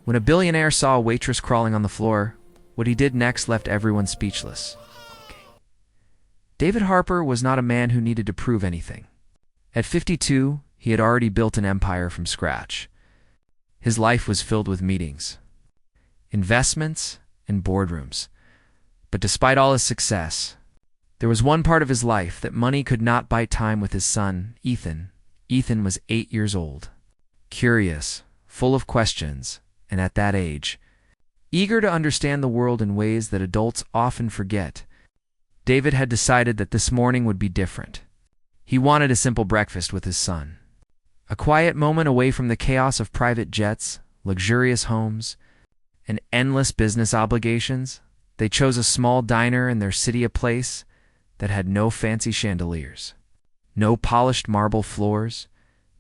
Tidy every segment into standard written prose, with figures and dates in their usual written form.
When a billionaire saw a waitress crawling on the floor, what he did next left everyone speechless. David Harper was not a man who needed to prove anything. At 52, he had already built an empire from scratch. His life was filled with meetings, investments, and boardrooms. But despite all his success, there was one part of his life that money could not buy: time with his son, Ethan. Ethan was 8 years old, curious, full of questions, and at that age, eager to understand the world in ways that adults often forget. David had decided that this morning would be different. He wanted a simple breakfast with his son. A quiet moment away from the chaos of private jets, luxurious homes, and endless business obligations. They chose a small diner in their city, a place that had no fancy chandeliers, no polished marble floors,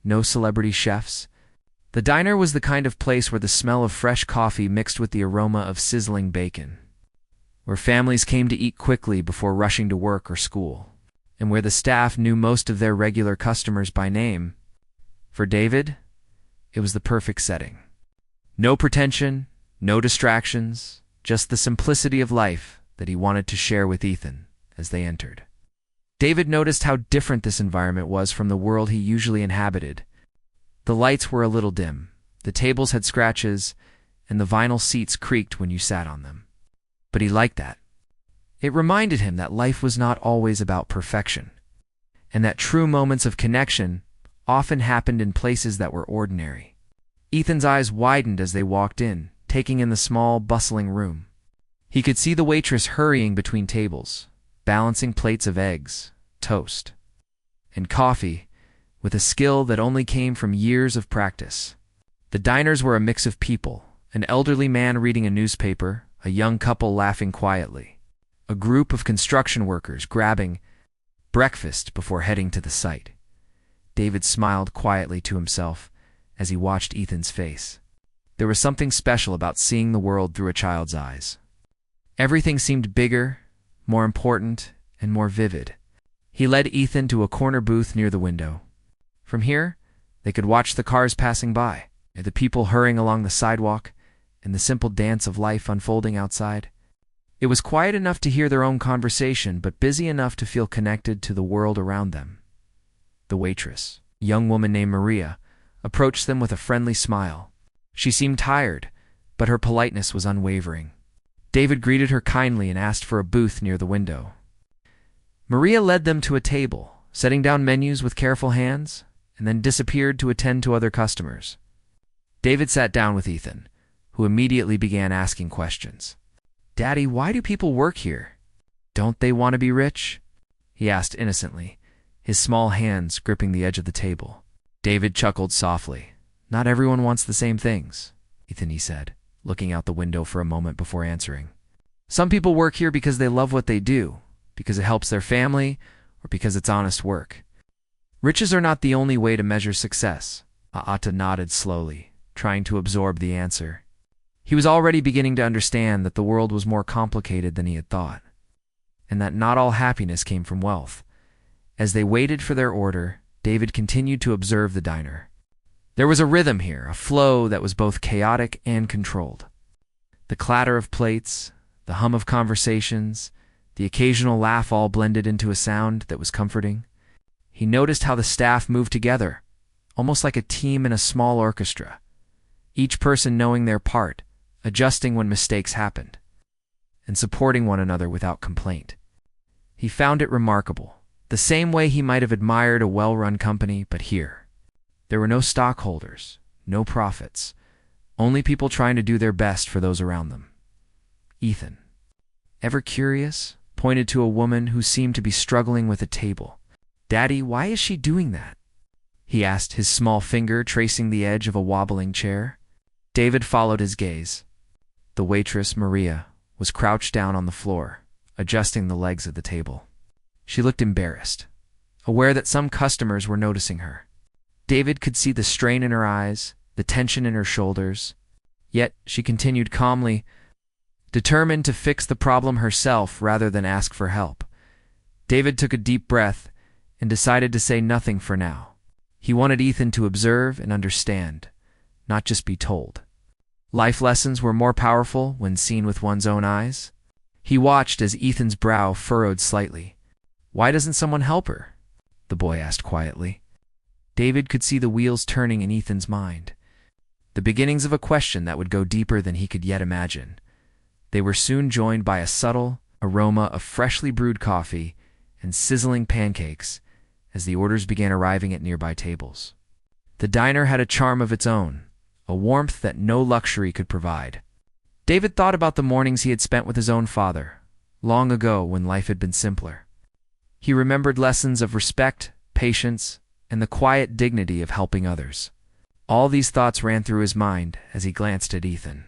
no celebrity chefs. The diner was the kind of place where the smell of fresh coffee mixed with the aroma of sizzling bacon, where families came to eat quickly before rushing to work or school, and where the staff knew most of their regular customers by name. For David, it was the perfect setting. No pretension, no distractions, just the simplicity of life that he wanted to share with Ethan as they entered. David noticed how different this environment was from the world he usually inhabited. The lights were a little dim, the tables had scratches, and the vinyl seats creaked when you sat on them. But he liked that. It reminded him that life was not always about perfection, and that true moments of connection often happened in places that were ordinary. Ethan's eyes widened as they walked in, taking in the small, bustling room. He could see the waitress hurrying between tables, balancing plates of eggs, toast, and coffee with a skill that only came from years of practice. The diners were a mix of people: an elderly man reading a newspaper, a young couple laughing quietly, a group of construction workers grabbing breakfast before heading to the site. David smiled quietly to himself as he watched Ethan's face. There was something special about seeing the world through a child's eyes. Everything seemed bigger, more important, and more vivid. He led Ethan to a corner booth near the window. From here, they could watch the cars passing by, the people hurrying along the sidewalk, and the simple dance of life unfolding outside. It was quiet enough to hear their own conversation, but busy enough to feel connected to the world around them. The waitress, a young woman named Maria, approached them with a friendly smile. She seemed tired, but her politeness was unwavering. David greeted her kindly and asked for a booth near the window. Maria led them to a table, setting down menus with careful hands, and then disappeared to attend to other customers. David sat down with Ethan, who immediately began asking questions. "Daddy, why do people work here? Don't they want to be rich?" he asked innocently, his small hands gripping the edge of the table. David chuckled softly. "Not everyone wants the same things, Ethan," he said, looking out the window for a moment before answering. "Some people work here because they love what they do, because it helps their family, or because it's honest work. Riches are not the only way to measure success." Aata nodded slowly, trying to absorb the answer. He was already beginning to understand that the world was more complicated than he had thought, and that not all happiness came from wealth. As they waited for their order, David continued to observe the diner. There was a rhythm here, a flow that was both chaotic and controlled. The clatter of plates, the hum of conversations, the occasional laugh all blended into a sound that was comforting. He noticed how the staff moved together, almost like a team in a small orchestra, each person knowing their part, adjusting when mistakes happened, and supporting one another without complaint. He found it remarkable, the same way he might have admired a well-run company, but here, there were no stockholders, no profits, only people trying to do their best for those around them. Ethan, ever curious, pointed to a woman who seemed to be struggling with a table. "Daddy, why is she doing that?" he asked, his small finger tracing the edge of a wobbling chair. David followed his gaze. The waitress, Maria, was crouched down on the floor, adjusting the legs of the table. She looked embarrassed, aware that some customers were noticing her. David could see the strain in her eyes, the tension in her shoulders. Yet she continued calmly, determined to fix the problem herself rather than ask for help. David took a deep breath and decided to say nothing for now. He wanted Ethan to observe and understand, not just be told. Life lessons were more powerful when seen with one's own eyes. He watched as Ethan's brow furrowed slightly. "Why doesn't someone help her?" the boy asked quietly. David could see the wheels turning in Ethan's mind, the beginnings of a question that would go deeper than he could yet imagine. They were soon joined by a subtle aroma of freshly brewed coffee and sizzling pancakes as the orders began arriving at nearby tables. The diner had a charm of its own, a warmth that no luxury could provide. David thought about the mornings he had spent with his own father, long ago when life had been simpler. He remembered lessons of respect, patience, and the quiet dignity of helping others. All these thoughts ran through his mind as he glanced at Ethan,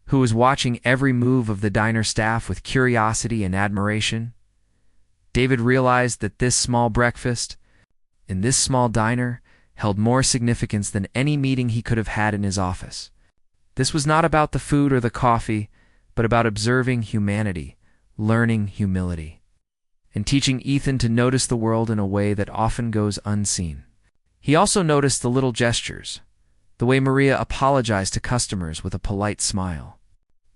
who was watching every move of the diner staff with curiosity and admiration. David realized that this small breakfast, in this small diner, held more significance than any meeting he could have had in his office. This was not about the food or the coffee, but about observing humanity, learning humility, and teaching Ethan to notice the world in a way that often goes unseen. He also noticed the little gestures, the way Maria apologized to customers with a polite smile,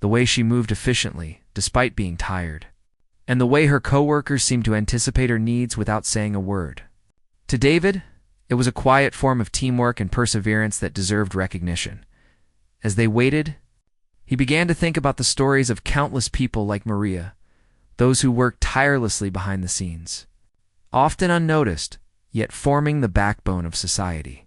the way she moved efficiently despite being tired, and the way her coworkers seemed to anticipate her needs without saying a word. To David, it was a quiet form of teamwork and perseverance that deserved recognition. As they waited, he began to think about the stories of countless people like Maria, those who worked tirelessly behind the scenes, often unnoticed, yet forming the backbone of society.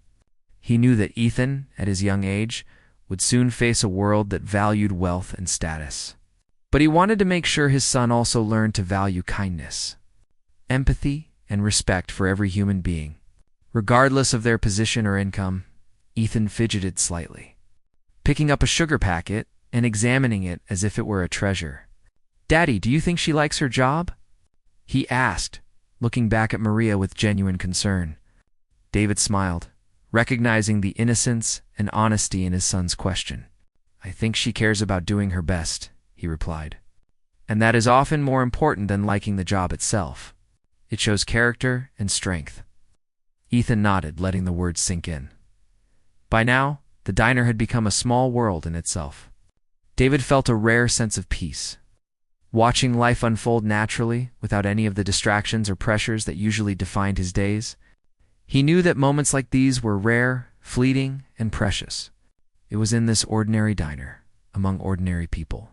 He knew that Ethan, at his young age, would soon face a world that valued wealth and status. But he wanted to make sure his son also learned to value kindness, empathy, and respect for every human being. Regardless of their position or income, Ethan fidgeted slightly, picking up a sugar packet and examining it as if it were a treasure. "Daddy, do you think she likes her job?" he asked, looking back at Maria with genuine concern. David smiled, recognizing the innocence and honesty in his son's question. "I think she cares about doing her best," he replied. "And that is often more important than liking the job itself. It shows character and strength." Ethan nodded, letting the words sink in. By now, the diner had become a small world in itself. David felt a rare sense of peace, watching life unfold naturally without any of the distractions or pressures that usually defined his days. He knew that moments like these were rare, fleeting, and precious. It was in this ordinary diner, among ordinary people,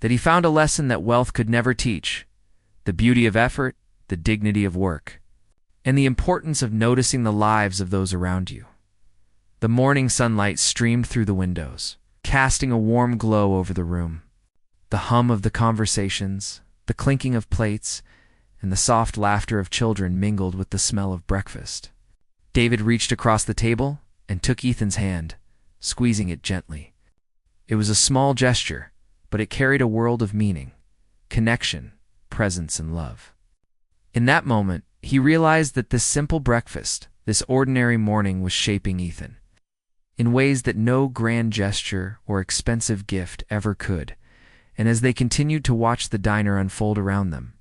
that he found a lesson that wealth could never teach: the beauty of effort, the dignity of work, and the importance of noticing the lives of those around you. The morning sunlight streamed through the windows, casting a warm glow over the room. The hum of the conversations, the clinking of plates, and the soft laughter of children mingled with the smell of breakfast. David reached across the table and took Ethan's hand, squeezing it gently. It was a small gesture, but it carried a world of meaning, connection, presence, and love. In that moment, he realized that this simple breakfast, this ordinary morning, was shaping Ethan in ways that no grand gesture or expensive gift ever could. And as they continued to watch the diner unfold around them,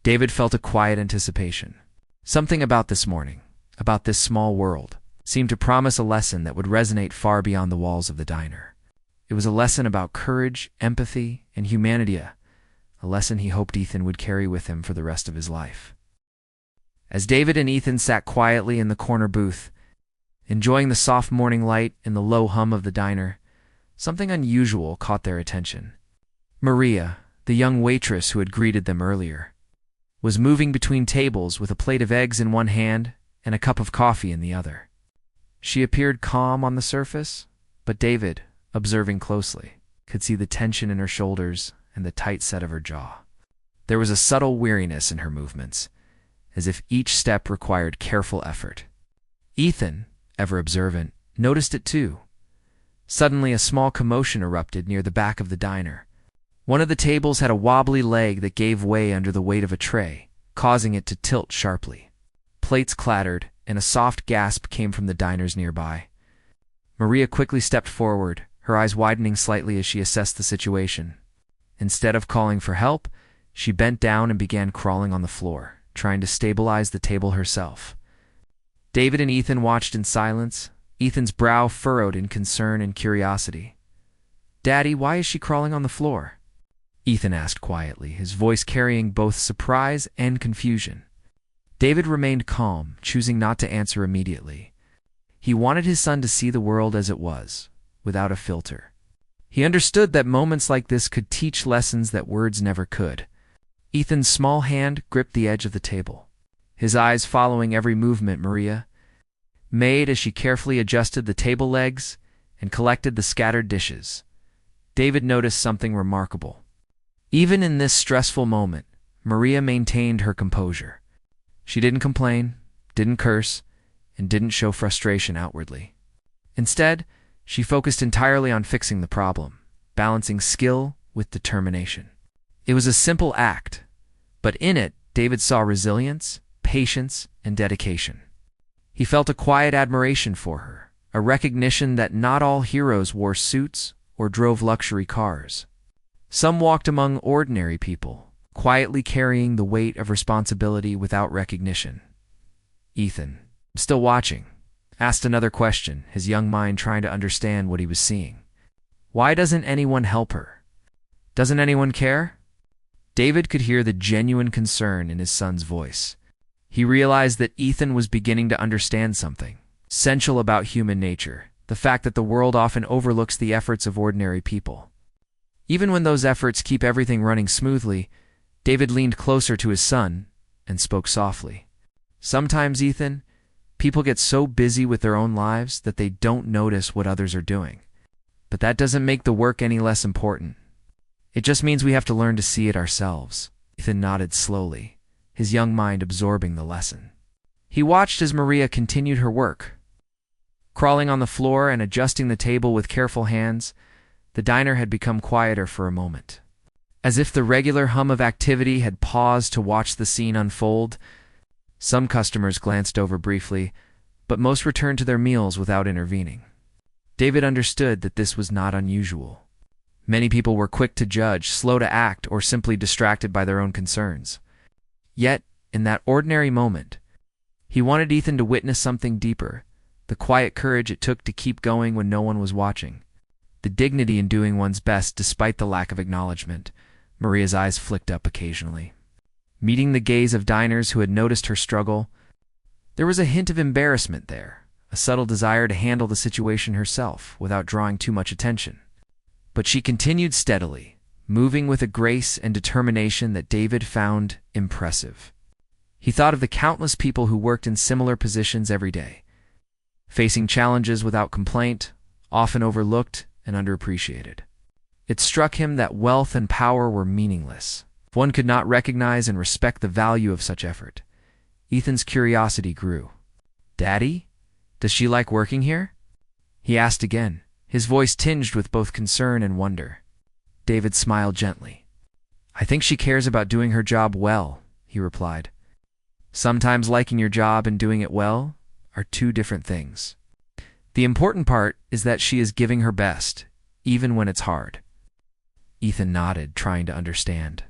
David felt a quiet anticipation. Something about this morning, about this small world, seemed to promise a lesson that would resonate far beyond the walls of the diner. It was a lesson about courage, empathy, and humanity, a lesson he hoped Ethan would carry with him for the rest of his life. As David and Ethan sat quietly in the corner booth, enjoying the soft morning light and the low hum of the diner, something unusual caught their attention. Maria, the young waitress who had greeted them earlier, was moving between tables with a plate of eggs in one hand and a cup of coffee in the other. She appeared calm on the surface, but David, observing closely, could see the tension in her shoulders and the tight set of her jaw. There was a subtle weariness in her movements, as if each step required careful effort. Ethan, ever observant, noticed it too. Suddenly, a small commotion erupted near the back of the diner. One of the tables had a wobbly leg that gave way under the weight of a tray, causing it to tilt sharply. Plates clattered, and a soft gasp came from the diners nearby. Maria quickly stepped forward, her eyes widening slightly as she assessed the situation. Instead of calling for help, she bent down and began crawling on the floor, trying to stabilize the table herself. David and Ethan watched in silence, Ethan's brow furrowed in concern and curiosity. "Daddy, why is she crawling on the floor?" Ethan asked quietly, his voice carrying both surprise and confusion. David remained calm, choosing not to answer immediately. He wanted his son to see the world as it was, without a filter. He understood that moments like this could teach lessons that words never could. Ethan's small hand gripped the edge of the table, his eyes following every movement Maria made as she carefully adjusted the table legs and collected the scattered dishes. David noticed something remarkable. Even in this stressful moment, Maria maintained her composure. She didn't complain, didn't curse, and didn't show frustration outwardly. Instead, she focused entirely on fixing the problem, balancing skill with determination. It was a simple act, but in it, David saw resilience, patience, and dedication. He felt a quiet admiration for her, a recognition that not all heroes wore suits or drove luxury cars. Some walked among ordinary people, quietly carrying the weight of responsibility without recognition. Ethan, still watching, asked another question, his young mind trying to understand what he was seeing. Why doesn't anyone help her? Doesn't anyone care? David could hear the genuine concern in his son's voice. He realized that Ethan was beginning to understand something essential about human nature, the fact that the world often overlooks the efforts of ordinary people. Even when those efforts keep everything running smoothly, David leaned closer to his son and spoke softly. Sometimes, Ethan, people get so busy with their own lives that they don't notice what others are doing. But that doesn't make the work any less important. It just means we have to learn to see it ourselves. Ethan nodded slowly, his young mind absorbing the lesson. He watched as Maria continued her work. Crawling on the floor and adjusting the table with careful hands, the diner had become quieter for a moment. As if the regular hum of activity had paused to watch the scene unfold, some customers glanced over briefly, but most returned to their meals without intervening. David understood that this was not unusual. Many people were quick to judge, slow to act, or simply distracted by their own concerns. Yet, in that ordinary moment, he wanted Ethan to witness something deeper, the quiet courage it took to keep going when no one was watching, the dignity in doing one's best despite the lack of acknowledgement. Maria's eyes flicked up occasionally. Meeting the gaze of diners who had noticed her struggle, there was a hint of embarrassment there, a subtle desire to handle the situation herself without drawing too much attention. But she continued steadily, moving with a grace and determination that David found impressive. He thought of the countless people who worked in similar positions every day, facing challenges without complaint, often overlooked and underappreciated. It struck him that wealth and power were meaningless. One could not recognize and respect the value of such effort. Ethan's curiosity grew. "Daddy, does she like working here?" he asked again, his voice tinged with both concern and wonder. David smiled gently. "I think she cares about doing her job well," he replied. "Sometimes liking your job and doing it well are two different things. The important part is that she is giving her best, even when it's hard." Ethan nodded, trying to understand.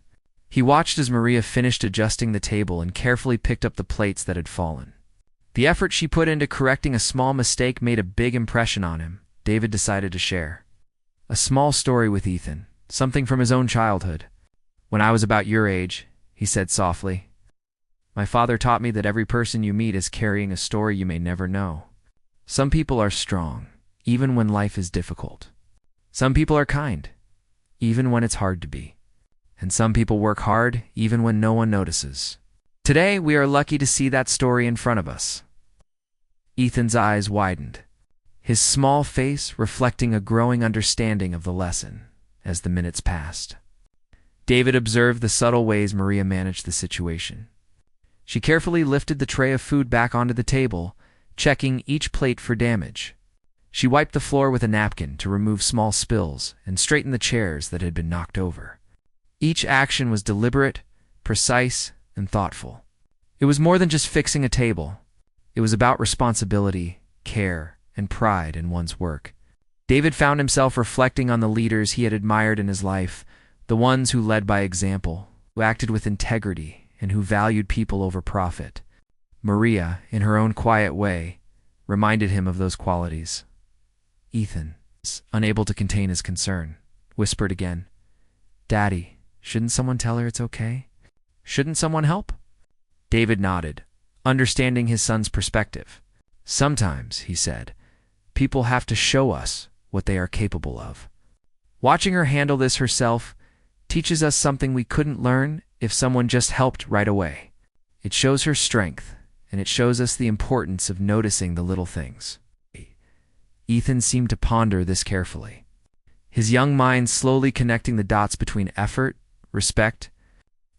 He watched as Maria finished adjusting the table and carefully picked up the plates that had fallen. The effort she put into correcting a small mistake made a big impression on him. David decided to share a small story with Ethan, something from his own childhood. "When I was about your age," he said softly, "my father taught me that every person you meet is carrying a story you may never know. Some people are strong, even when life is difficult. Some people are kind, even when it's hard to be. And some people work hard, even when no one notices. Today, we are lucky to see that story in front of us." Ethan's eyes widened, his small face reflecting a growing understanding of the lesson as the minutes passed. David observed the subtle ways Maria managed the situation. She carefully lifted the tray of food back onto the table, checking each plate for damage. She wiped the floor with a napkin to remove small spills and straighten the chairs that had been knocked over. Each action was deliberate, precise, and thoughtful. It was more than just fixing a table. It was about responsibility, care, and pride in one's work. David found himself reflecting on the leaders he had admired in his life, the ones who led by example, who acted with integrity, and who valued people over profit. Maria, in her own quiet way, reminded him of those qualities. "Ethan," Unable to contain his concern, whispered again, "Daddy, shouldn't someone tell her it's okay? Shouldn't someone help?" David nodded, understanding his son's perspective. "Sometimes," he said, "people have to show us what they are capable of." Watching her handle this herself teaches us something we couldn't learn if someone just helped right away. It shows her strength, and it shows us the importance of noticing the little things. Ethan seemed to ponder this carefully, his young mind slowly connecting the dots between effort, respect,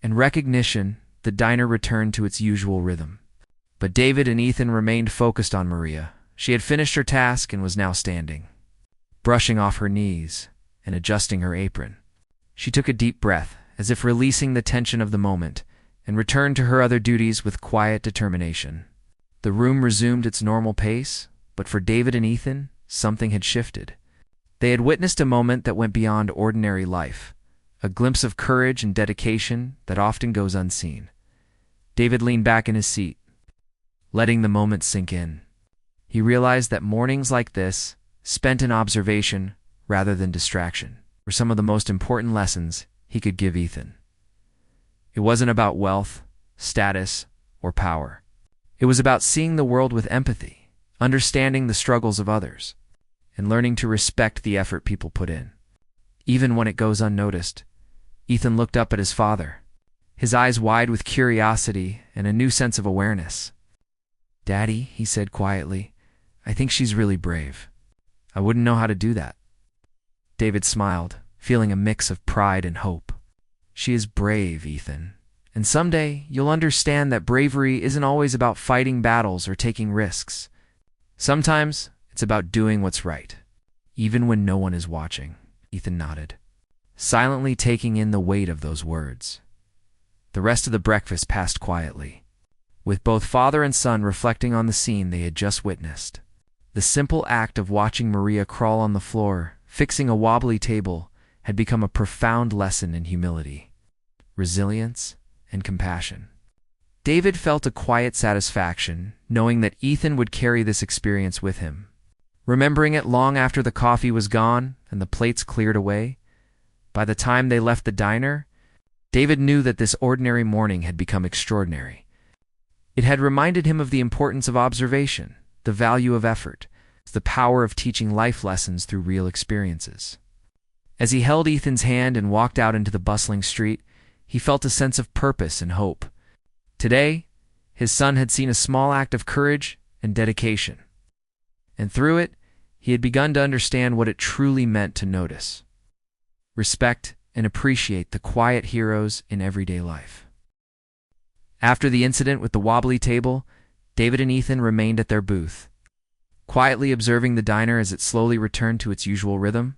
and recognition. The diner returned to its usual rhythm. But David and Ethan remained focused on Maria. She had finished her task and was now standing, brushing off her knees and adjusting her apron. She took a deep breath, as if releasing the tension of the moment, and returned to her other duties with quiet determination. The room resumed its normal pace, but for David and Ethan, something had shifted. They had witnessed a moment that went beyond ordinary life, a glimpse of courage and dedication that often goes unseen. David leaned back in his seat, letting the moment sink in. He realized that mornings like this, spent in observation rather than distraction, were some of the most important lessons he could give Ethan. It wasn't about wealth, status, or power. It was about seeing the world with empathy, understanding the struggles of others, and learning to respect the effort people put in. Even when it goes unnoticed, Ethan looked up at his father, his eyes wide with curiosity and a new sense of awareness. "Daddy," he said quietly, "I think she's really brave. I wouldn't know how to do that." David smiled, feeling a mix of pride and hope. "She is brave, Ethan, and someday you'll understand that bravery isn't always about fighting battles or taking risks. Sometimes it's about doing what's right, even when no one is watching." Ethan nodded, silently taking in the weight of those words. The rest of the breakfast passed quietly, with both father and son reflecting on the scene they had just witnessed. The simple act of watching Maria crawl on the floor, fixing a wobbly table, had become a profound lesson in humility, resilience, and compassion. David felt a quiet satisfaction knowing that Ethan would carry this experience with him. Remembering it long after the coffee was gone and the plates cleared away, by the time they left the diner, David knew that this ordinary morning had become extraordinary. It had reminded him of the importance of observation, the value of effort, the power of teaching life lessons through real experiences. As he held Ethan's hand and walked out into the bustling street, he felt a sense of purpose and hope. Today, his son had seen a small act of courage and dedication, and through it, he had begun to understand what it truly meant to notice, respect, and appreciate the quiet heroes in everyday life. After the incident with the wobbly table, David and Ethan remained at their booth, quietly observing the diner as it slowly returned to its usual rhythm.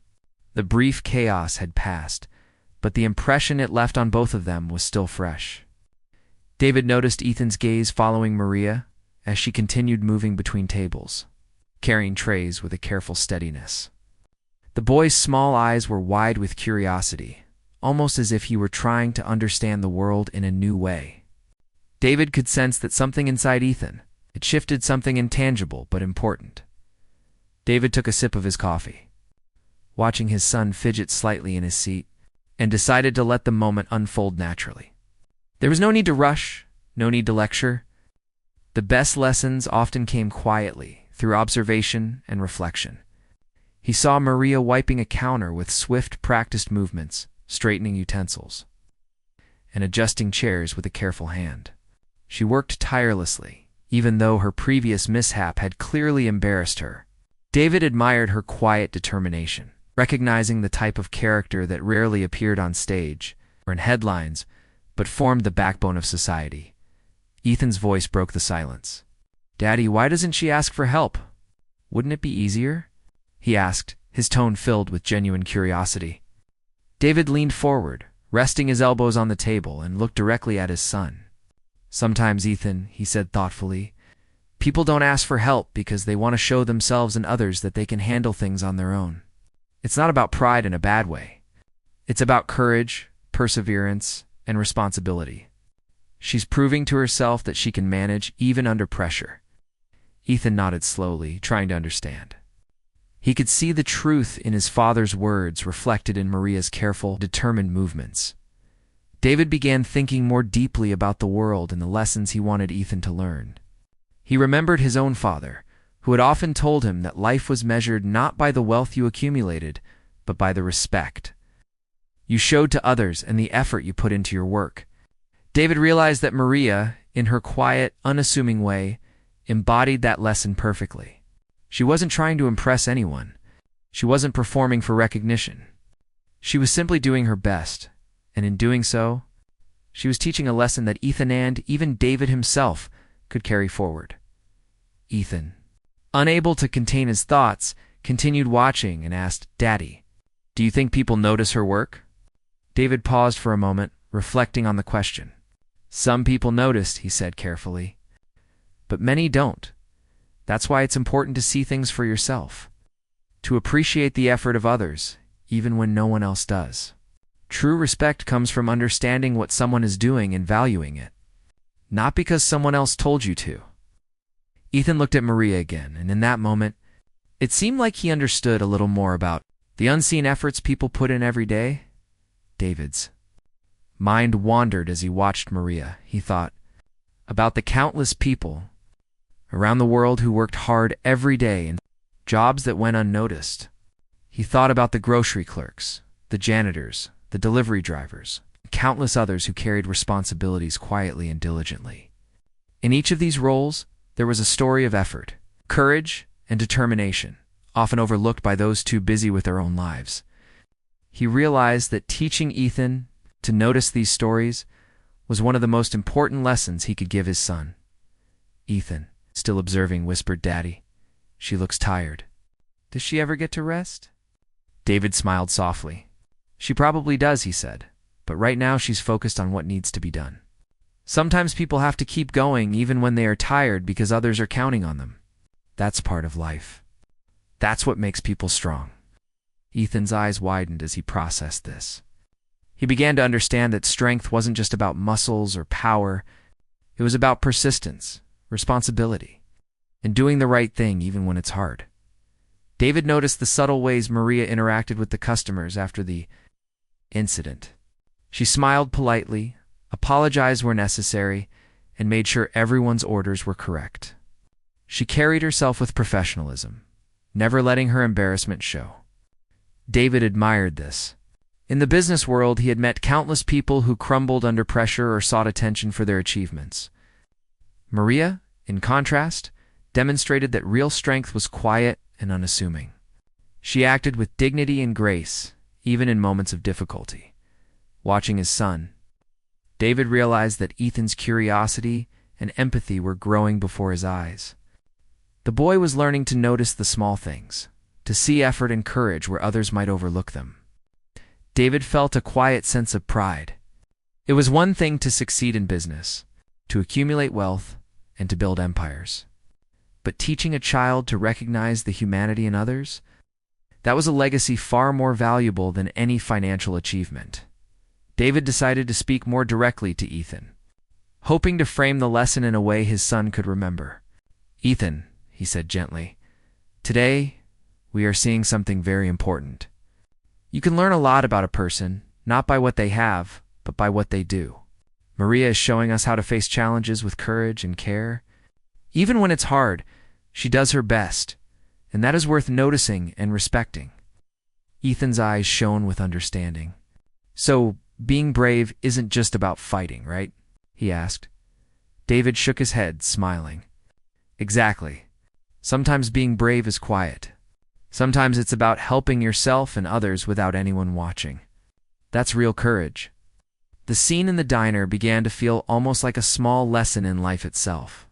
The brief chaos had passed, but the impression it left on both of them was still fresh. David noticed Ethan's gaze following Maria as she continued moving between tables, carrying trays with a careful steadiness. The boy's small eyes were wide with curiosity, almost as if he were trying to understand the world in a new way. David could sense that something inside Ethan had shifted, something intangible but important. David took a sip of his coffee, watching his son fidget slightly in his seat, and decided to let the moment unfold naturally. There was no need to rush, no need to lecture. The best lessons often came quietly, through observation and reflection. He saw Maria wiping a counter with swift, practiced movements, straightening utensils, and adjusting chairs with a careful hand. She worked tirelessly, even though her previous mishap had clearly embarrassed her. David admired her quiet determination, recognizing the type of character that rarely appeared on stage or in headlines, but formed the backbone of society. Ethan's voice broke the silence. "Daddy, why doesn't she ask for help? Wouldn't it be easier?" he asked, his tone filled with genuine curiosity. David leaned forward, resting his elbows on the table, and looked directly at his son. "Sometimes, Ethan," he said thoughtfully, "people don't ask for help because they want to show themselves and others that they can handle things on their own. It's not about pride in a bad way. It's about courage, perseverance, and responsibility. She's proving to herself that she can manage even under pressure." Ethan nodded slowly, trying to understand. He could see the truth in his father's words reflected in Maria's careful, determined movements. David began thinking more deeply about the world and the lessons he wanted Ethan to learn. He remembered his own father, who had often told him that life was measured not by the wealth you accumulated, but by the respect you showed to others and the effort you put into your work. David realized that Maria, in her quiet, unassuming way, embodied that lesson perfectly. She wasn't trying to impress anyone. She wasn't performing for recognition. She was simply doing her best, and in doing so, she was teaching a lesson that Ethan and even David himself could carry forward. Ethan, unable to contain his thoughts, continued watching and asked, "Daddy, do you think people notice her work?" David paused for a moment, reflecting on the question. "Some people noticed," he said carefully, "but many don't. That's why it's important to see things for yourself, to appreciate the effort of others, even when no one else does. True respect comes from understanding what someone is doing and valuing it, not because someone else told you to." Ethan looked at Maria again, and in that moment, it seemed like he understood a little more about the unseen efforts people put in every day. David's mind wandered as he watched Maria. He thought about the countless people around the world who worked hard every day in jobs that went unnoticed. He thought about the grocery clerks, the janitors, the delivery drivers, and countless others who carried responsibilities quietly and diligently. In each of these roles, there was a story of effort, courage, and determination, often overlooked by those too busy with their own lives. He realized that teaching Ethan to notice these stories was one of the most important lessons he could give his son. Ethan, still observing, whispered, "Daddy, she looks tired. Does she ever get to rest?" David smiled softly. "She probably does," he said, "but right now she's focused on what needs to be done. Sometimes people have to keep going even when they are tired because others are counting on them. That's part of life. That's what makes people strong." Ethan's eyes widened as he processed this. He began to understand that strength wasn't just about muscles or power. It was about persistence, responsibility, and doing the right thing even when it's hard. David noticed the subtle ways Maria interacted with the customers after the incident. She smiled politely, apologized where necessary, and made sure everyone's orders were correct. She carried herself with professionalism, never letting her embarrassment show. David admired this. In the business world, he had met countless people who crumbled under pressure or sought attention for their achievements. Maria, in contrast, demonstrated that real strength was quiet and unassuming. She acted with dignity and grace, even in moments of difficulty. Watching his son, David realized that Ethan's curiosity and empathy were growing before his eyes. The boy was learning to notice the small things, to see effort and courage where others might overlook them. David felt a quiet sense of pride. It was one thing to succeed in business, to accumulate wealth, and to build empires. But teaching a child to recognize the humanity in others, that was a legacy far more valuable than any financial achievement. David decided to speak more directly to Ethan, hoping to frame the lesson in a way his son could remember. "Ethan," he said gently, "today, we are seeing something very important. You can learn a lot about a person, not by what they have, but by what they do. Maria is showing us how to face challenges with courage and care. Even when it's hard, she does her best, and that is worth noticing and respecting." Ethan's eyes shone with understanding. "So, being brave isn't just about fighting, right?" he asked. David shook his head, smiling. "Exactly. Sometimes being brave is quiet. Sometimes it's about helping yourself and others without anyone watching. That's real courage." The scene in the diner began to feel almost like a small lesson in life itself.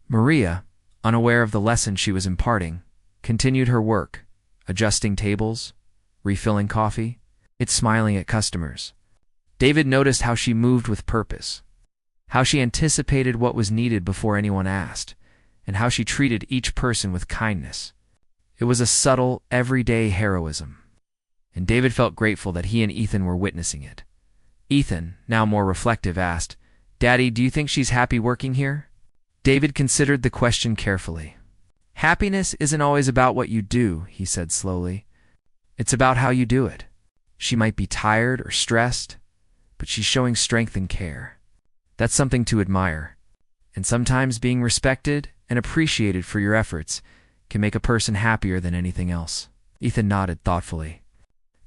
Maria, unaware of the lesson she was imparting, continued her work, adjusting tables, refilling coffee, and smiling at customers. David noticed how she moved with purpose, how she anticipated what was needed before anyone asked, and how she treated each person with kindness. It was a subtle, everyday heroism, and David felt grateful that he and Ethan were witnessing it. Ethan, now more reflective, asked, "Daddy, do you think she's happy working here?" David considered the question carefully. Happiness isn't always about what you do, he said slowly. It's about how you do it. She might be tired or stressed, but she's showing strength and care. That's something to admire. And sometimes being respected and appreciated for your efforts can make a person happier than anything else. Ethan nodded thoughtfully.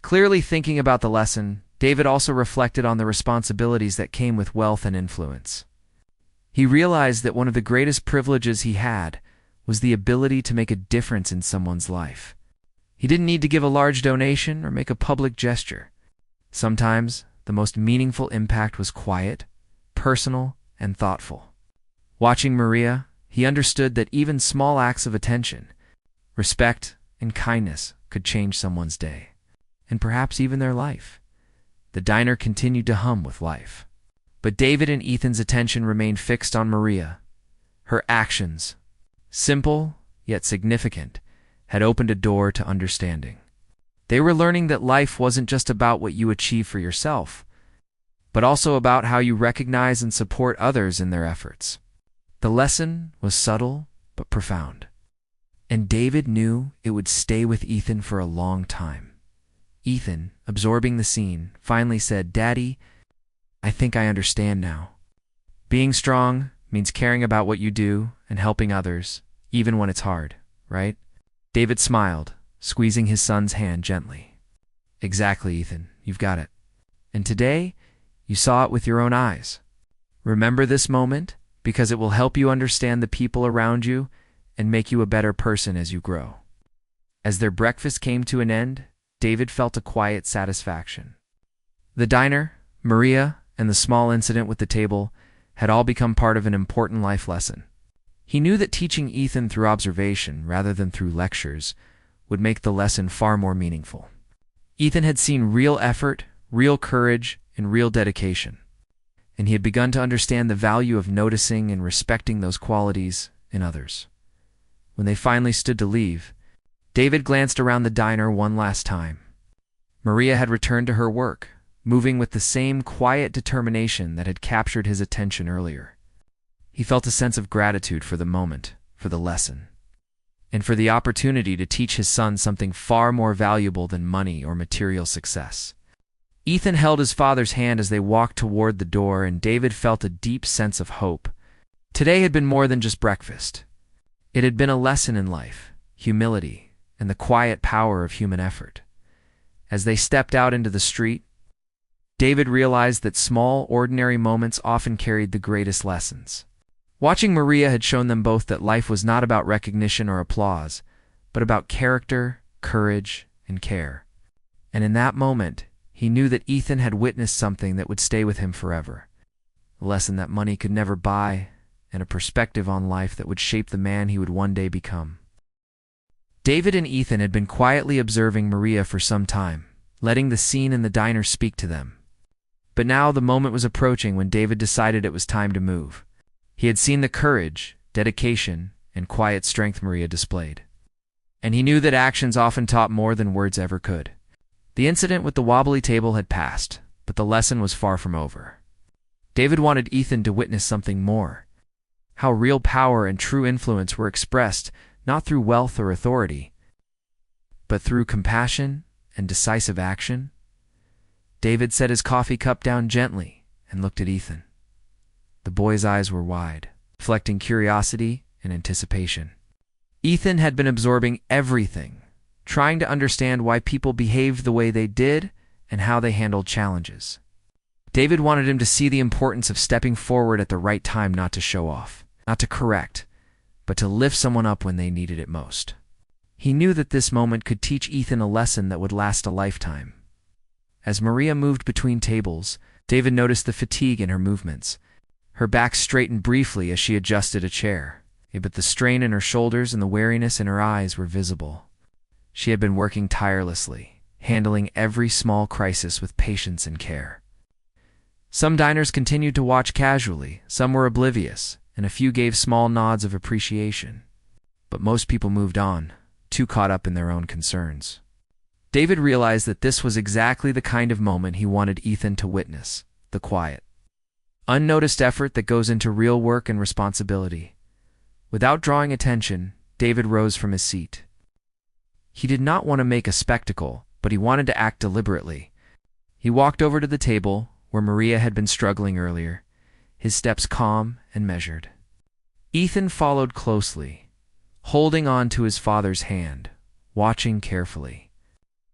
Clearly thinking about the lesson, David also reflected on the responsibilities that came with wealth and influence. He realized that one of the greatest privileges he had was the ability to make a difference in someone's life. He didn't need to give a large donation or make a public gesture. Sometimes, the most meaningful impact was quiet, personal, and thoughtful. Watching Maria, he understood that even small acts of attention, respect, and kindness could change someone's day, and perhaps even their life. The diner continued to hum with life. But David and Ethan's attention remained fixed on Maria. Her actions, simple yet significant, had opened a door to understanding. They were learning that life wasn't just about what you achieve for yourself, but also about how you recognize and support others in their efforts. The lesson was subtle but profound, and David knew it would stay with Ethan for a long time. Ethan, absorbing the scene, finally said, "Daddy, I think I understand now. Being strong means caring about what you do and helping others, even when it's hard, right?" David smiled, squeezing his son's hand gently. "Exactly, Ethan, you've got it. And today, you saw it with your own eyes. Remember this moment, because it will help you understand the people around you and make you a better person as you grow." As their breakfast came to an end, David felt a quiet satisfaction. The diner, Maria, and the small incident with the table had all become part of an important life lesson. He knew that teaching Ethan through observation rather than through lectures would make the lesson far more meaningful. Ethan had seen real effort, real courage, and real dedication, and he had begun to understand the value of noticing and respecting those qualities in others. When they finally stood to leave, David glanced around the diner one last time. Maria had returned to her work, moving with the same quiet determination that had captured his attention earlier. He felt a sense of gratitude for the moment, for the lesson, and for the opportunity to teach his son something far more valuable than money or material success. Ethan held his father's hand as they walked toward the door, and David felt a deep sense of hope. Today had been more than just breakfast. It had been a lesson in life, humility, and the quiet power of human effort. As they stepped out into the street, David realized that small, ordinary moments often carried the greatest lessons. Watching Maria had shown them both that life was not about recognition or applause, but about character, courage, and care. And in that moment, he knew that Ethan had witnessed something that would stay with him forever. A lesson that money could never buy, and a perspective on life that would shape the man he would one day become. David and Ethan had been quietly observing Maria for some time, letting the scene in the diner speak to them. But now the moment was approaching when David decided it was time to move. He had seen the courage, dedication, and quiet strength Maria displayed, and he knew that actions often taught more than words ever could. The incident with the wobbly table had passed, but the lesson was far from over. David wanted Ethan to witness something more, how real power and true influence were expressed not through wealth or authority, but through compassion and decisive action. David set his coffee cup down gently and looked at Ethan. The boy's eyes were wide, reflecting curiosity and anticipation. Ethan had been absorbing everything, trying to understand why people behaved the way they did and how they handled challenges. David wanted him to see the importance of stepping forward at the right time, not to show off, not to correct, but to lift someone up when they needed it most. He knew that this moment could teach Ethan a lesson that would last a lifetime. As Maria moved between tables, David noticed the fatigue in her movements. Her back straightened briefly as she adjusted a chair, but the strain in her shoulders and the weariness in her eyes were visible. She had been working tirelessly, handling every small crisis with patience and care. Some diners continued to watch casually, some were oblivious, and a few gave small nods of appreciation. But most people moved on, too caught up in their own concerns. David realized that this was exactly the kind of moment he wanted Ethan to witness, the quiet, unnoticed effort that goes into real work and responsibility. Without drawing attention, David rose from his seat. He did not want to make a spectacle, but he wanted to act deliberately. He walked over to the table where Maria had been struggling earlier, his steps calm and measured. Ethan followed closely, holding on to his father's hand, watching carefully.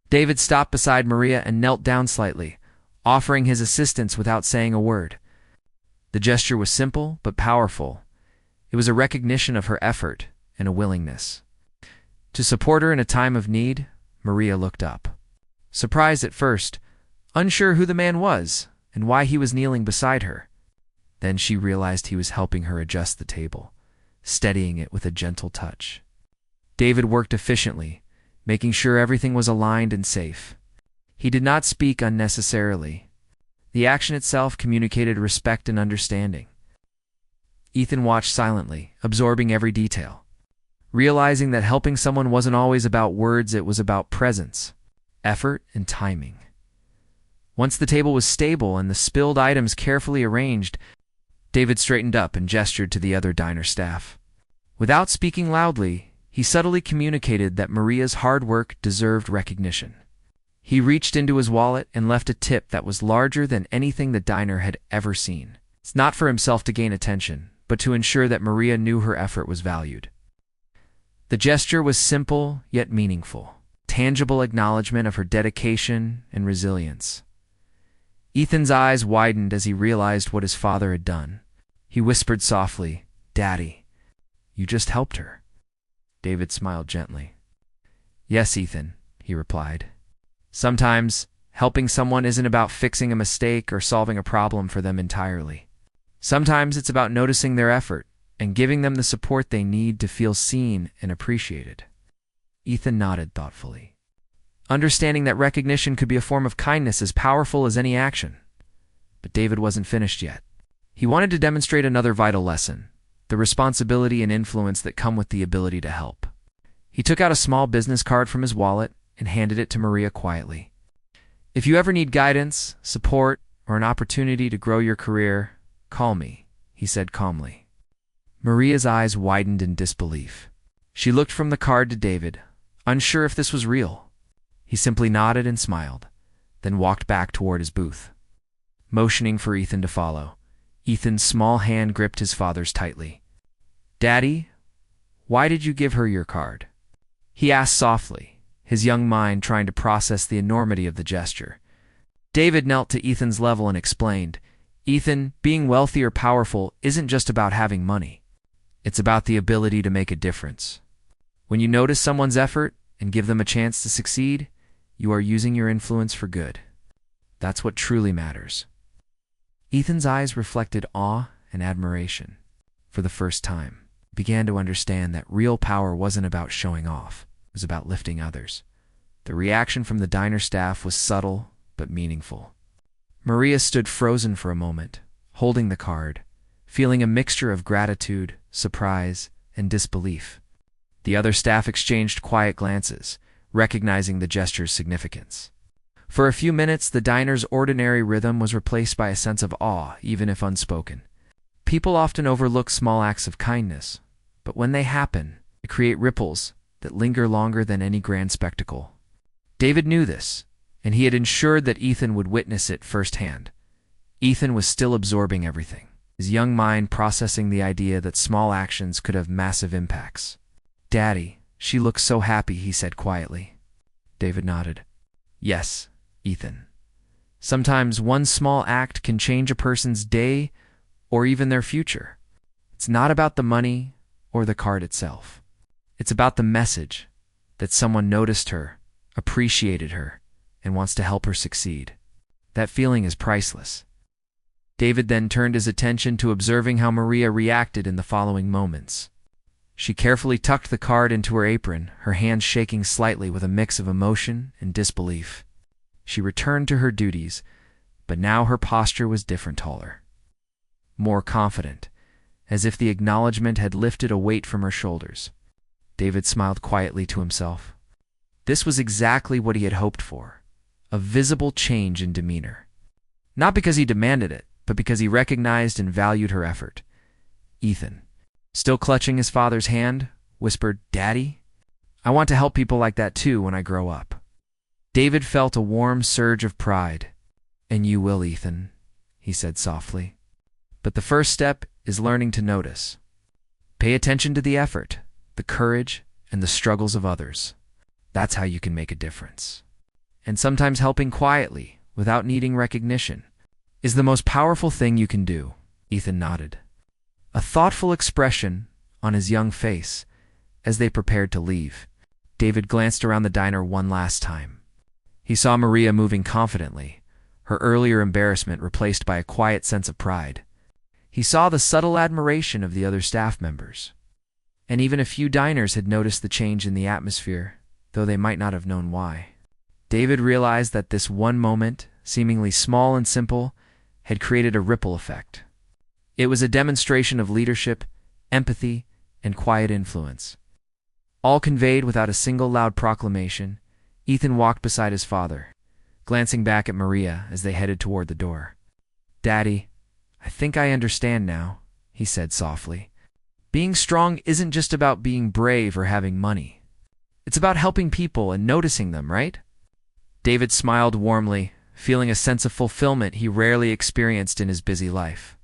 David stopped beside Maria and knelt down slightly, offering his assistance without saying a word. The gesture was simple but powerful. It was a recognition of her effort and a willingness to support her in a time of need. Maria looked up, surprised at first, unsure who the man was and why he was kneeling beside her. Then she realized he was helping her adjust the table, steadying it with a gentle touch. David worked efficiently, making sure everything was aligned and safe. He did not speak unnecessarily. The action itself communicated respect and understanding. Ethan watched silently, absorbing every detail, realizing that helping someone wasn't always about words, it was about presence, effort, and timing. Once the table was stable and the spilled items carefully arranged, David straightened up and gestured to the other diner staff. Without speaking loudly, he subtly communicated that Maria's hard work deserved recognition. He reached into his wallet and left a tip that was larger than anything the diner had ever seen. It's not for himself to gain attention, but to ensure that Maria knew her effort was valued. The gesture was simple yet meaningful, tangible acknowledgement of her dedication and resilience. Ethan's eyes widened as he realized what his father had done. He whispered softly, "Daddy, you just helped her." David smiled gently. "Yes, Ethan," he replied. "Sometimes helping someone isn't about fixing a mistake or solving a problem for them entirely. Sometimes it's about noticing their effort and giving them the support they need to feel seen and appreciated." Ethan nodded thoughtfully, understanding that recognition could be a form of kindness as powerful as any action. But David wasn't finished yet. He wanted to demonstrate another vital lesson, the responsibility and influence that come with the ability to help. He took out a small business card from his wallet and handed it to Maria quietly. "If you ever need guidance, support, or an opportunity to grow your career, call me," he said calmly. Maria's eyes widened in disbelief. She looked from the card to David, unsure if this was real. He simply nodded and smiled, then walked back toward his booth. Motioning for Ethan to follow, Ethan's small hand gripped his father's tightly. "Daddy, why did you give her your card?" he asked softly, his young mind trying to process the enormity of the gesture. David knelt to Ethan's level and explained, "Ethan, being wealthy or powerful isn't just about having money. It's about the ability to make a difference. When you notice someone's effort and give them a chance to succeed, you are using your influence for good. That's what truly matters." Ethan's eyes reflected awe and admiration. For the first time, he began to understand that real power wasn't about showing off. It was about lifting others. The reaction from the diner staff was subtle but meaningful. Maria stood frozen for a moment, holding the card, feeling a mixture of gratitude, surprise, and disbelief. The other staff exchanged quiet glances, recognizing the gesture's significance. For a few minutes, the diner's ordinary rhythm was replaced by a sense of awe, even if unspoken. People often overlook small acts of kindness, but when they happen, they create ripples that linger longer than any grand spectacle. David knew this, and he had ensured that Ethan would witness it firsthand. Ethan was still absorbing everything, his young mind processing the idea that small actions could have massive impacts. "Daddy, she looks so happy," he said quietly. David nodded. "Yes, Ethan. Sometimes one small act can change a person's day or even their future. It's not about the money or the card itself. It's about the message that someone noticed her, appreciated her, and wants to help her succeed. That feeling is priceless." David then turned his attention to observing how Maria reacted in the following moments. She carefully tucked the card into her apron, her hands shaking slightly with a mix of emotion and disbelief. She returned to her duties, but now her posture was different, taller, more confident, as if the acknowledgement had lifted a weight from her shoulders. David smiled quietly to himself. This was exactly what he had hoped for, a visible change in demeanor. Not because he demanded it, but because he recognized and valued her effort. Ethan, still clutching his father's hand, whispered, "Daddy, I want to help people like that too when I grow up." David felt a warm surge of pride. "And you will, Ethan," he said softly. "But the first step is learning to notice. Pay attention to the effort, the courage, and the struggles of others. That's how you can make a difference. And sometimes helping quietly, without needing recognition, is the most powerful thing you can do." Ethan nodded, a thoughtful expression on his young face as they prepared to leave. David glanced around the diner one last time. He saw Maria moving confidently, her earlier embarrassment replaced by a quiet sense of pride. He saw the subtle admiration of the other staff members. And even a few diners had noticed the change in the atmosphere, though they might not have known why. David realized that this one moment, seemingly small and simple, had created a ripple effect. It was a demonstration of leadership, empathy, and quiet influence. All conveyed without a single loud proclamation. Ethan walked beside his father, glancing back at Maria as they headed toward the door. "Daddy, I think I understand now," he said softly. "Being strong isn't just about being brave or having money. It's about helping people and noticing them, right?" David smiled warmly, feeling a sense of fulfillment he rarely experienced in his busy life.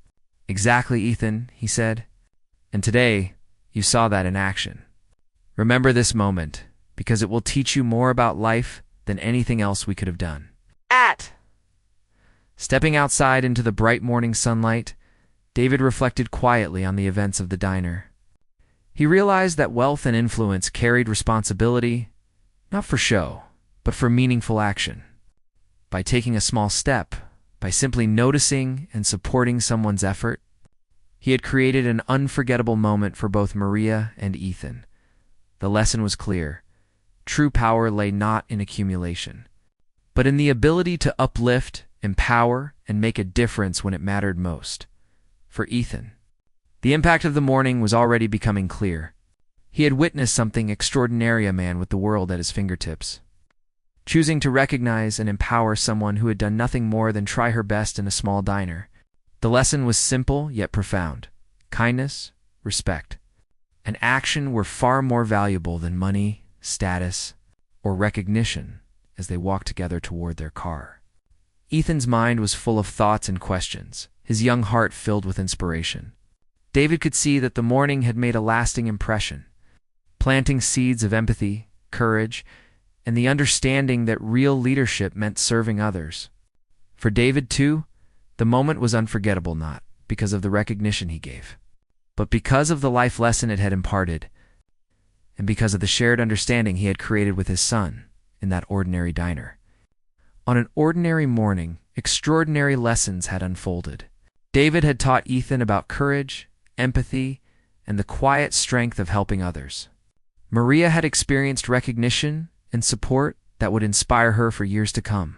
"Exactly, Ethan," he said. "And today, you saw that in action. Remember this moment, because it will teach you more about life than anything else we could have done." Stepping outside into the bright morning sunlight, David reflected quietly on the events of the diner. He realized that wealth and influence carried responsibility, not for show, but for meaningful action. By taking a small step, by simply noticing and supporting someone's effort, he had created an unforgettable moment for both Maria and Ethan. The lesson was clear. True power lay not in accumulation, but in the ability to uplift, empower, and make a difference when it mattered most. For Ethan, the impact of the morning was already becoming clear. He had witnessed something extraordinary, a man with the world at his fingertips, choosing to recognize and empower someone who had done nothing more than try her best in a small diner. The lesson was simple yet profound. Kindness, respect, and action were far more valuable than money, status, or recognition as they walked together toward their car. Ethan's mind was full of thoughts and questions, his young heart filled with inspiration. David could see that the morning had made a lasting impression, planting seeds of empathy, courage, and the understanding that real leadership meant serving others. For David, too, the moment was unforgettable, not because of the recognition he gave, but because of the life lesson it had imparted, and because of the shared understanding he had created with his son in that ordinary diner. On an ordinary morning, extraordinary lessons had unfolded. David had taught Ethan about courage, empathy, and the quiet strength of helping others. Maria had experienced recognition and support that would inspire her for years to come.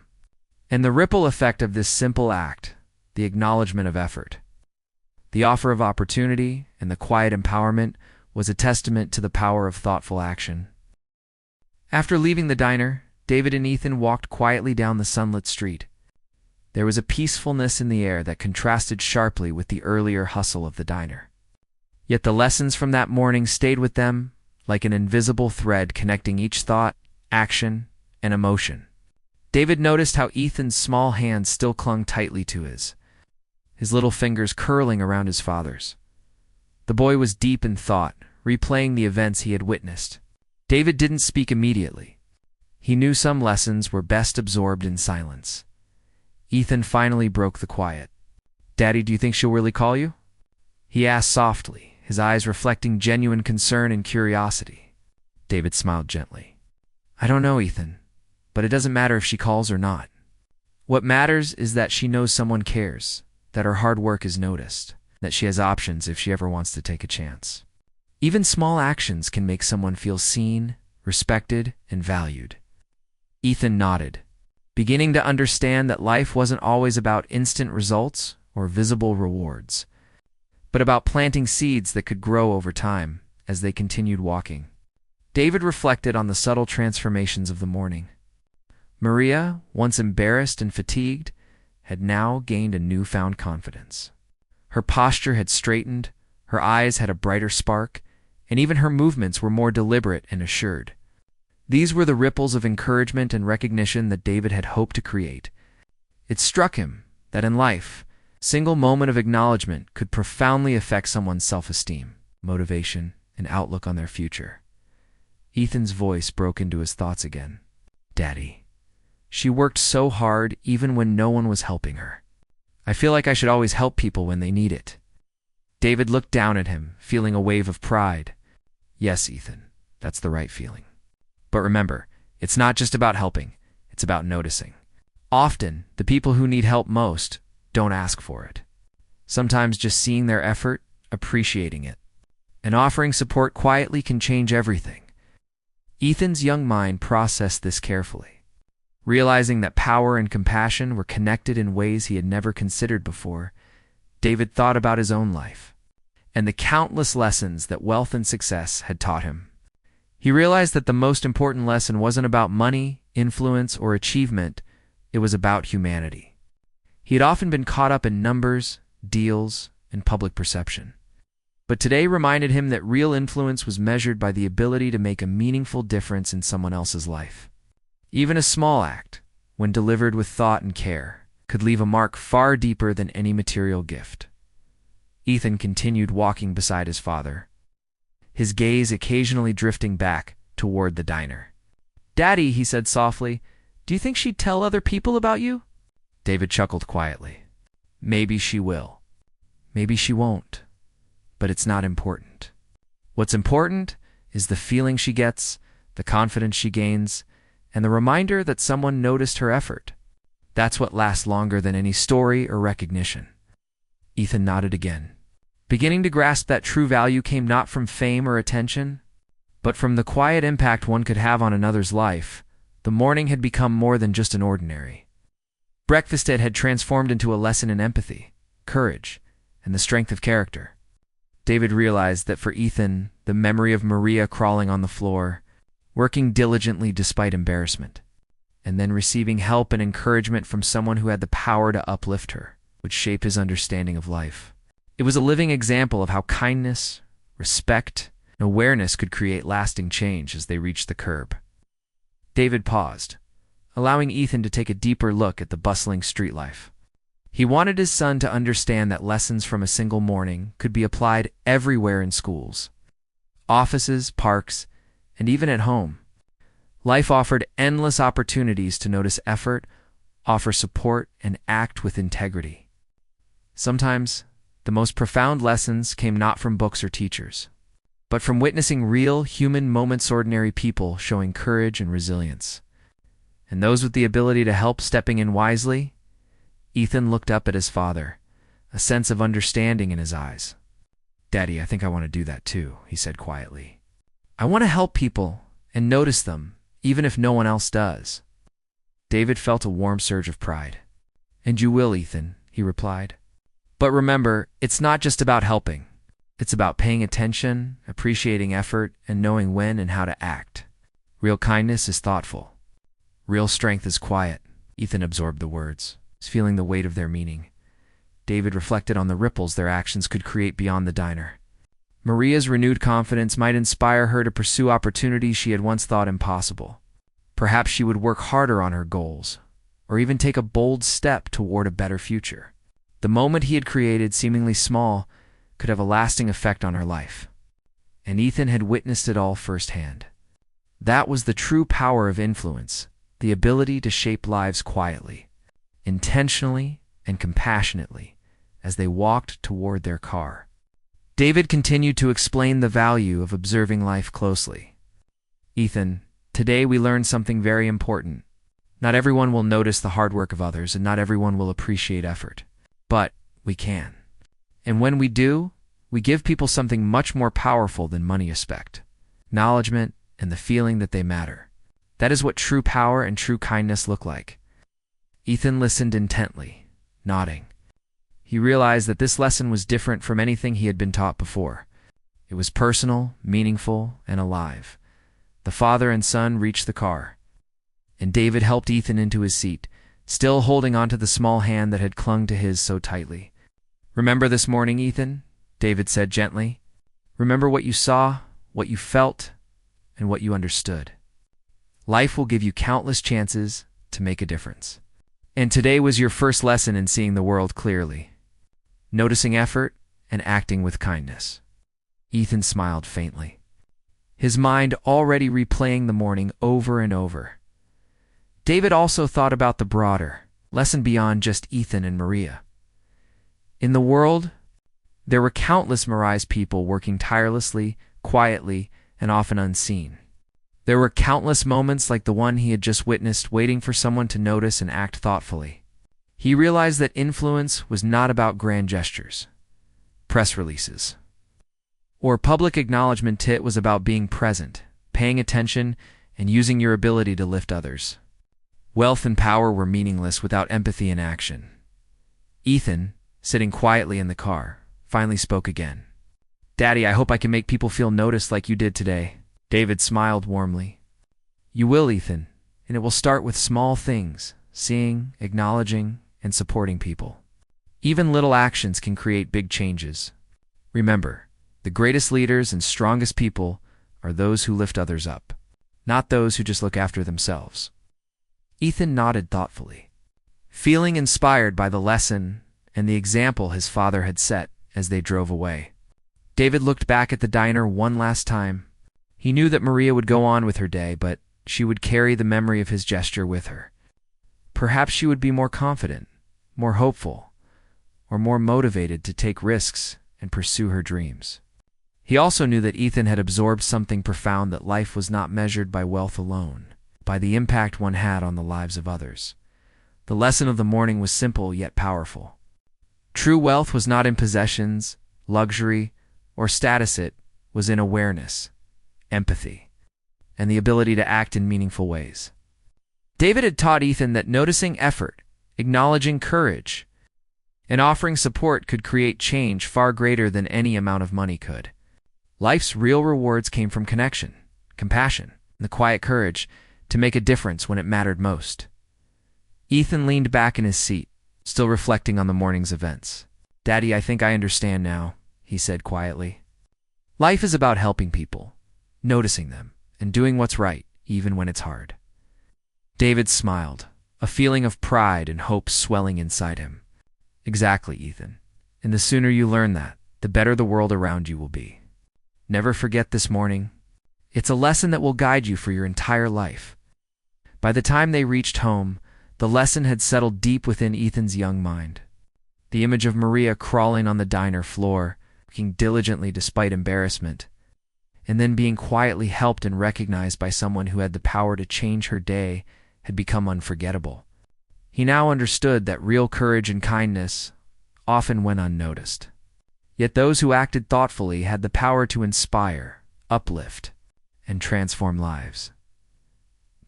And the ripple effect of this simple act, the acknowledgement of effort, the offer of opportunity, and the quiet empowerment, was a testament to the power of thoughtful action. After leaving the diner, David and Ethan walked quietly down the sunlit street. There was a peacefulness in the air that contrasted sharply with the earlier hustle of the diner. Yet the lessons from that morning stayed with them like an invisible thread connecting each thought, action, and emotion. David noticed how Ethan's small hands still clung tightly to his little fingers curling around his father's. The boy was deep in thought, replaying the events he had witnessed. David didn't speak immediately. He knew some lessons were best absorbed in silence. Ethan finally broke the quiet. "Daddy, do you think she'll really call you?" he asked softly, his eyes reflecting genuine concern and curiosity. David smiled gently. "I don't know, Ethan, but it doesn't matter if she calls or not. What matters is that she knows someone cares, that her hard work is noticed, that she has options if she ever wants to take a chance. Even small actions can make someone feel seen, respected, and valued." Ethan nodded, beginning to understand that life wasn't always about instant results or visible rewards, but about planting seeds that could grow over time as they continued walking. David reflected on the subtle transformations of the morning. Maria, once embarrassed and fatigued, had now gained a newfound confidence. Her posture had straightened, her eyes had a brighter spark, and even her movements were more deliberate and assured. These were the ripples of encouragement and recognition that David had hoped to create. It struck him that in life, a single moment of acknowledgement could profoundly affect someone's self-esteem, motivation, and outlook on their future. Ethan's voice broke into his thoughts again. Daddy, she worked so hard even when no one was helping her. I feel like I should always help people when they need it. David looked down at him, feeling a wave of pride. Yes, Ethan, that's the right feeling. But remember, it's not just about helping, it's about noticing. Often, the people who need help most don't ask for it. Sometimes just seeing their effort, appreciating it, and offering support quietly can change everything. Ethan's young mind processed this carefully, realizing that power and compassion were connected in ways he had never considered before. David thought about his own life and the countless lessons that wealth and success had taught him. He realized that the most important lesson wasn't about money, influence, or achievement. It was about humanity. He had often been caught up in numbers, deals, and public perception. But today reminded him that real influence was measured by the ability to make a meaningful difference in someone else's life. Even a small act, when delivered with thought and care, could leave a mark far deeper than any material gift. Ethan continued walking beside his father, his gaze occasionally drifting back toward the diner. Daddy, he said softly, do you think she'd tell other people about you? David chuckled quietly. Maybe she will. Maybe she won't. But it's not important. What's important is the feeling she gets, the confidence she gains, and the reminder that someone noticed her effort. That's what lasts longer than any story or recognition. Ethan nodded again, beginning to grasp that true value came not from fame or attention, but from the quiet impact one could have on another's life. The morning had become more than just an ordinary. Breakfast had transformed into a lesson in empathy, courage, and the strength of character. David realized that for Ethan, the memory of Maria crawling on the floor, working diligently despite embarrassment, and then receiving help and encouragement from someone who had the power to uplift her, would shape his understanding of life. It was a living example of how kindness, respect, and awareness could create lasting change as they reached the curb. David paused, allowing Ethan to take a deeper look at the bustling street life. He wanted his son to understand that lessons from a single morning could be applied everywhere in schools, offices, parks, and even at home. Life offered endless opportunities to notice effort, offer support, and act with integrity. Sometimes, the most profound lessons came not from books or teachers, but from witnessing real, human moments, ordinary people showing courage and resilience. And those with the ability to help stepping in wisely. Ethan looked up at his father, a sense of understanding in his eyes. Daddy, I think I want to do that too, he said quietly. I want to help people and notice them, even if no one else does. David felt a warm surge of pride. And you will, Ethan, he replied. But remember, it's not just about helping. It's about paying attention, appreciating effort, and knowing when and how to act. Real kindness is thoughtful. Real strength is quiet. Ethan absorbed the words, feeling the weight of their meaning. David reflected on the ripples their actions could create beyond the diner. Maria's renewed confidence might inspire her to pursue opportunities she had once thought impossible. Perhaps she would work harder on her goals, or even take a bold step toward a better future. The moment he had created, seemingly small, could have a lasting effect on her life. And Ethan had witnessed it all firsthand. That was the true power of influence, the ability to shape lives quietly, intentionally and compassionately, as they walked toward their car. David continued to explain the value of observing life closely. Ethan, today we learned something very important. Not everyone will notice the hard work of others, and not everyone will appreciate effort. But we can. And when we do, we give people something much more powerful than money expect: acknowledgement and the feeling that they matter. That is what true power and true kindness look like. Ethan listened intently, nodding. He realized that this lesson was different from anything he had been taught before. It was personal, meaningful, and alive. The father and son reached the car, and David helped Ethan into his seat, still holding onto the small hand that had clung to his so tightly. Remember this morning, Ethan? David said gently. Remember what you saw, what you felt, and what you understood. Life will give you countless chances to make a difference. And today was your first lesson in seeing the world clearly, noticing effort and acting with kindness. Ethan smiled faintly, his mind already replaying the morning over and over. David also thought about the broader lesson beyond just Ethan and Maria. In the world, there were countless Mariah's people working tirelessly, quietly, and often unseen. There were countless moments like the one he had just witnessed, waiting for someone to notice and act thoughtfully. He realized that influence was not about grand gestures, press releases, or public acknowledgement. It was about being present, paying attention, and using your ability to lift others. Wealth and power were meaningless without empathy and action. Ethan, sitting quietly in the car, finally spoke again. "Daddy, I hope I can make people feel noticed like you did today." David smiled warmly. "You will, Ethan, and it will start with small things, seeing, acknowledging, and supporting people. Even little actions can create big changes. Remember, the greatest leaders and strongest people are those who lift others up, not those who just look after themselves." Ethan nodded thoughtfully, feeling inspired by the lesson and the example his father had set as they drove away. David looked back at the diner one last time. He knew that Maria would go on with her day, but she would carry the memory of his gesture with her. Perhaps she would be more confident, more hopeful, or more motivated to take risks and pursue her dreams. He also knew that Ethan had absorbed something profound, that life was not measured by wealth alone, by the impact one had on the lives of others. The lesson of the morning was simple yet powerful. True wealth was not in possessions, luxury, or status. It was in awareness, empathy, and the ability to act in meaningful ways. David had taught Ethan that noticing effort, acknowledging courage, and offering support could create change far greater than any amount of money could. Life's real rewards came from connection, compassion, and the quiet courage to make a difference when it mattered most. Ethan leaned back in his seat, still reflecting on the morning's events. "Daddy, I think I understand now," he said quietly. "Life is about helping people, noticing them, and doing what's right, even when it's hard." David smiled, a feeling of pride and hope swelling inside him. "Exactly, Ethan. And the sooner you learn that, the better the world around you will be. Never forget this morning. It's a lesson that will guide you for your entire life." By the time they reached home, the lesson had settled deep within Ethan's young mind. The image of Maria crawling on the diner floor, working diligently despite embarrassment, and then being quietly helped and recognized by someone who had the power to change her day, had become unforgettable. He now understood that real courage and kindness often went unnoticed. Yet those who acted thoughtfully had the power to inspire, uplift, and transform lives.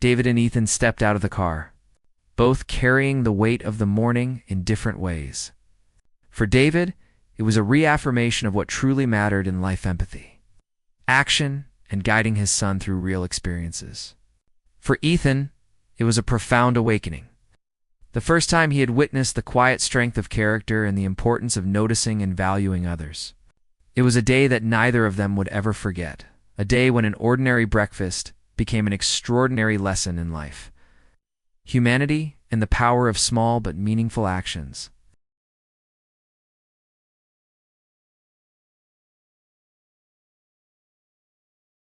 David and Ethan stepped out of the car, both carrying the weight of the morning in different ways. For David, it was a reaffirmation of what truly mattered in life: empathy, action, and guiding his son through real experiences. For Ethan, it was a profound awakening. The first time he had witnessed the quiet strength of character and the importance of noticing and valuing others. It was a day that neither of them would ever forget, a day when an ordinary breakfast became an extraordinary lesson in life. Humanity and the power of small but meaningful actions.